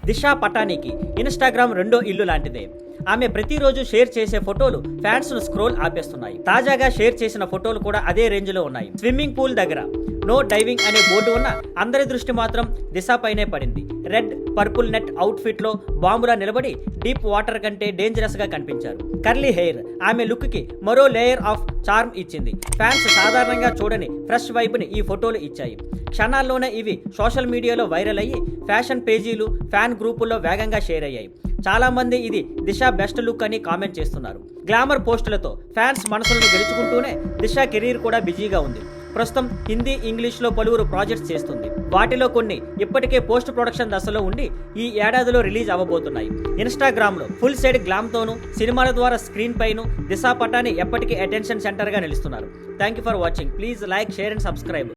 దిశా పటానీకి Instagram రెండో ఇల్లు లాంటిదే. ఆమె ప్రతిరోజు షేర్ చేసే ఫోటోలు ఫ్యాన్స్ ను స్క్రోల్ ఆపేస్తున్నాయి. తాజాగా షేర్ చేసిన ఫోటోలు కూడా అదే రేంజ్ లో ఉన్నాయి. స్విమ్మింగ్ పూల్ దగ్గర నో డైవింగ్ అనే బోర్డు ఉన్న అందరి దృష్టి మాత్రం దిశ పైనే పడింది. Red purple net out fit లో బాంబులా నిలబడి డీప్ వాటర్ కంటే డేంజరస్ గా కనిపించారు. కర్లీ హెయిర్ ఆమె లుక్ కి మరో లేయర్ ఆఫ్ చార్మ్ ఇచ్చింది. ఫ్యాన్స్ సాధారణంగా చూడని ఫ్రెష్ వైబ్ ని ఈ ఫోటోలు ఇచ్చాయి. క్షణాల్లోనే ఇవి సోషల్ మీడియాలో వైరల్ అయ్యి ఫ్యాషన్ పేజీలు ఫ్యాన్ గ్రూపుల్లో వేగంగా షేర్ అయ్యాయి. చాలా మంది ఇది దిశ బెస్ట్ లుక్ అని కామెంట్ చేస్తున్నారు. గ్లామర్ పోస్టులతో ఫ్యాన్స్ మనసులను గెలుచుకుంటూనే దిశ కెరీర్ కూడా బిజీగా ఉంది. ప్రస్తుతం హిందీ ఇంగ్లీష్లో పలువురు ప్రాజెక్ట్స్ చేస్తుంది. వాటిలో కొన్ని ఇప్పటికే పోస్ట్ ప్రొడక్షన్ దశలో ఉండి ఈ ఏడాదిలో రిలీజ్ అవ్వబోతున్నాయి. ఇన్స్టాగ్రామ్లో ఫుల్ సైడ్ గ్లామ్తోనూ సినిమాల ద్వారా స్క్రీన్ పైను దిశా పటాని ఎప్పటికీ అటెన్షన్ సెంటర్గా నిలుస్తున్నారు. Thank you for watching. Please like, share and subscribe.